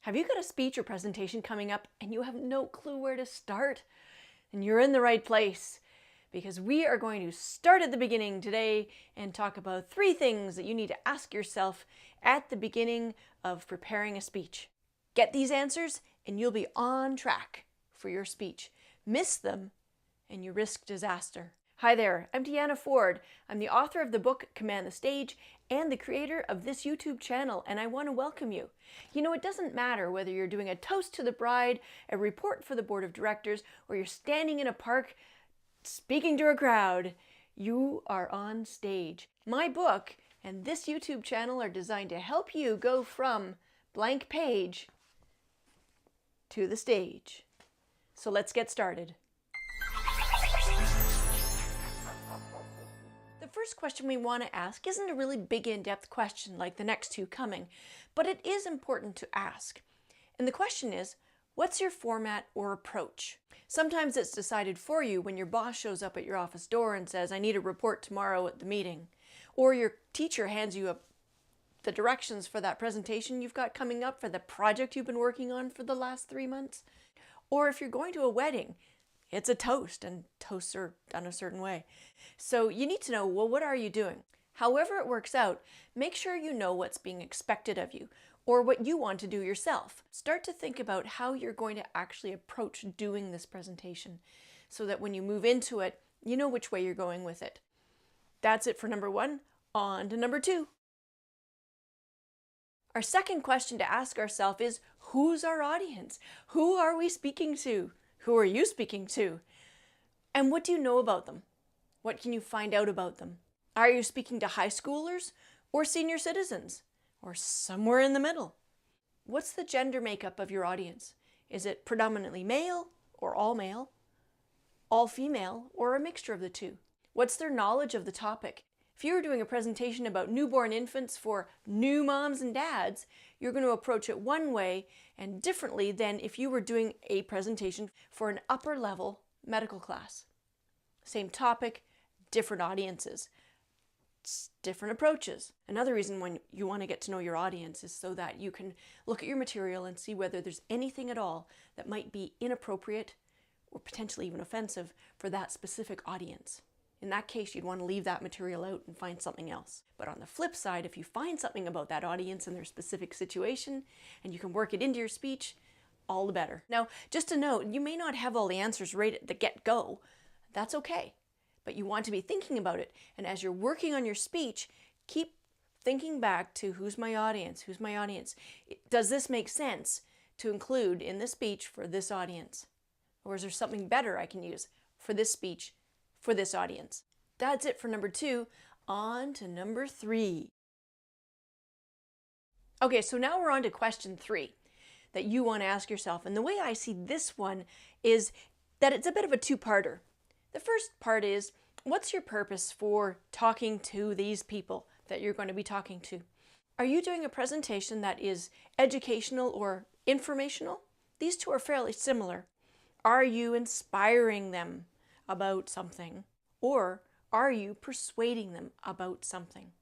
Have you got a speech or presentation coming up and you have no clue where to start? And you're in the right place, because we are going to start at the beginning today and talk about 3 things that you need to ask yourself at the beginning of preparing a speech. Get these answers and you'll be on track for your speech. Miss them and you risk disaster. Hi there, I'm Deanna Ford. I'm the author of the book Command the Stage and the creator of this YouTube channel, and I want to welcome you. You know, it doesn't matter whether you're doing a toast to the bride, a report for the board of directors, or you're standing in a park speaking to a crowd. You are on stage. My book and this YouTube channel are designed to help you go from blank page to the stage. So let's get started. The first question we want to ask isn't a really big in-depth question like the next 2 coming, but it is important to ask. And the question is, what's your format or approach? Sometimes it's decided for you when your boss shows up at your office door and says, I need a report tomorrow at the meeting. Or your teacher hands you the directions for that presentation you've got coming up for the project you've been working on for the last 3 months. Or if you're going to a wedding, it's a toast, and toasts are done a certain way. So you need to know, well, what are you doing? However it works out, make sure you know what's being expected of you, or what you want to do yourself. Start to think about how you're going to actually approach doing this presentation, so that when you move into it, you know which way you're going with it. That's it for number 1. On to number 2. Our second question to ask ourselves is, who's our audience? Who are we speaking to? Who are you speaking to? And what do you know about them? What can you find out about them? Are you speaking to high schoolers or senior citizens, or somewhere in the middle? What's the gender makeup of your audience? Is it predominantly male or all female, or a mixture of the two? What's their knowledge of the topic? If you're doing a presentation about newborn infants for new moms and dads, you're going to approach it one way and differently than if you were doing a presentation for an upper level medical class. Same topic, different audiences, different approaches. Another reason when you want to get to know your audience is so that you can look at your material and see whether there's anything at all that might be inappropriate or potentially even offensive for that specific audience. In that case, you'd want to leave that material out and find something else. But on the flip side, if you find something about that audience and their specific situation, and you can work it into your speech, all the better. Now, just a note, you may not have all the answers right at the get-go. That's okay. But you want to be thinking about it. And as you're working on your speech, keep thinking back to who's my audience? Who's my audience? Does this make sense to include in the speech for this audience? Or is there something better I can use for this speech for this audience? That's it for number 2. On to number 3. Okay, so now we're on to question 3 that you want to ask yourself. And the way I see this one is that it's a bit of a 2-parter. The first part is, what's your purpose for talking to these people that you're going to be talking to? Are you doing a presentation that is educational or informational? These two are fairly similar. Are you inspiring them about something? Or are you persuading them about something?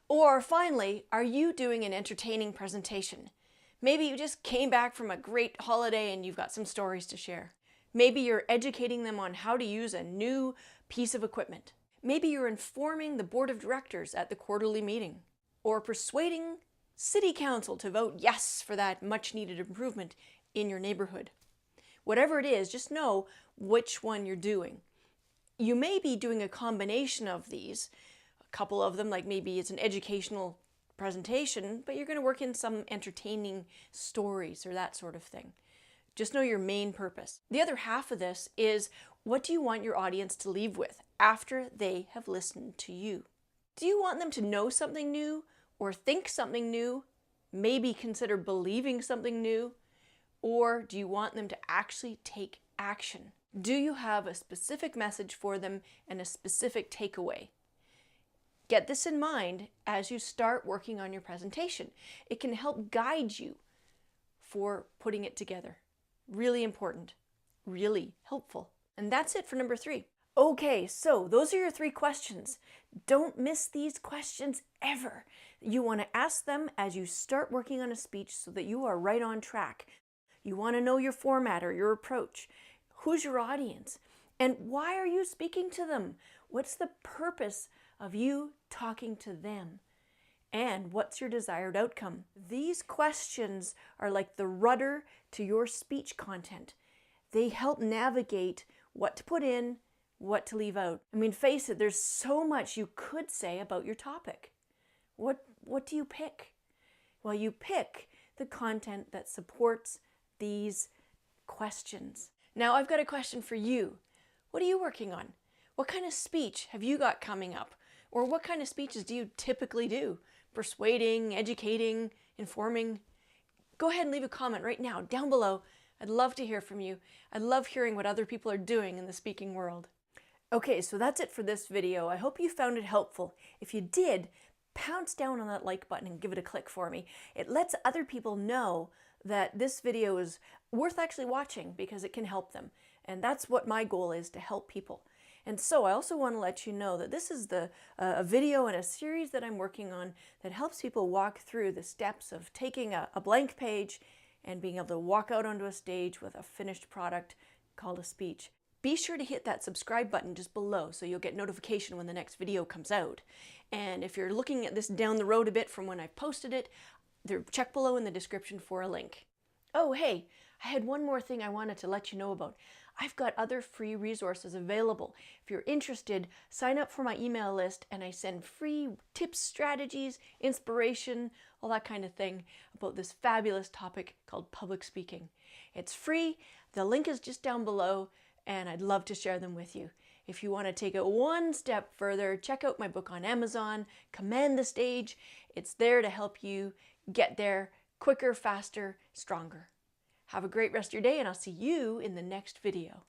Or finally, are you doing an entertaining presentation? Maybe you just came back from a great holiday and you've got some stories to share. Maybe you're educating them on how to use a new piece of equipment. Maybe you're informing the board of directors at the quarterly meeting, or persuading city council to vote yes for that much needed improvement in your neighborhood. Whatever it is, just know which one you're doing. You may be doing a combination of these, a couple of them, like maybe it's an educational presentation, but you're going to work in some entertaining stories or that sort of thing. Just know your main purpose. The other half of this is, what do you want your audience to leave with after they have listened to you? Do you want them to know something new or think something new, maybe consider believing something new? Or do you want them to actually take action? Do you have a specific message for them and a specific takeaway? Get this in mind as you start working on your presentation. It can help guide you for putting it together. Really important, really helpful. And that's it for number 3. Okay, so those are your 3 questions. Don't miss these questions ever. You want to ask them as you start working on a speech so that you are right on track. You want to know your format or your approach. Who's your audience? And why are you speaking to them? What's the purpose of you talking to them? And what's your desired outcome? These questions are like the rudder to your speech content. They help navigate what to put in, what to leave out. I mean, face it, there's so much you could say about your topic. What do you pick? Well, you pick the content that supports these questions. Now, I've got a question for you. What are you working on? What kind of speech have you got coming up? Or what kind of speeches do you typically do? Persuading, educating, informing? Go ahead and leave a comment right now down below. I'd love to hear from you. I love hearing what other people are doing in the speaking world. Okay, so that's it for this video. I hope you found it helpful. If you did, pounce down on that like button and give it a click for me. It lets other people know that this video is worth actually watching because it can help them. And that's what my goal is, to help people. And so I also want to let you know that this is a video and a series that I'm working on that helps people walk through the steps of taking a blank page and being able to walk out onto a stage with a finished product called a speech. Be sure to hit that subscribe button just below so you'll get notification when the next video comes out. And if you're looking at this down the road a bit from when I posted it, check below in the description for a link. Oh, hey, I had one more thing I wanted to let you know about. I've got other free resources available. If you're interested, sign up for my email list and I send free tips, strategies, inspiration, all that kind of thing about this fabulous topic called public speaking. It's free. The link is just down below and I'd love to share them with you. If you want to take it one step further, check out my book on Amazon, Command the Stage. It's there to help you get there quicker, faster, stronger. Have a great rest of your day, and I'll see you in the next video.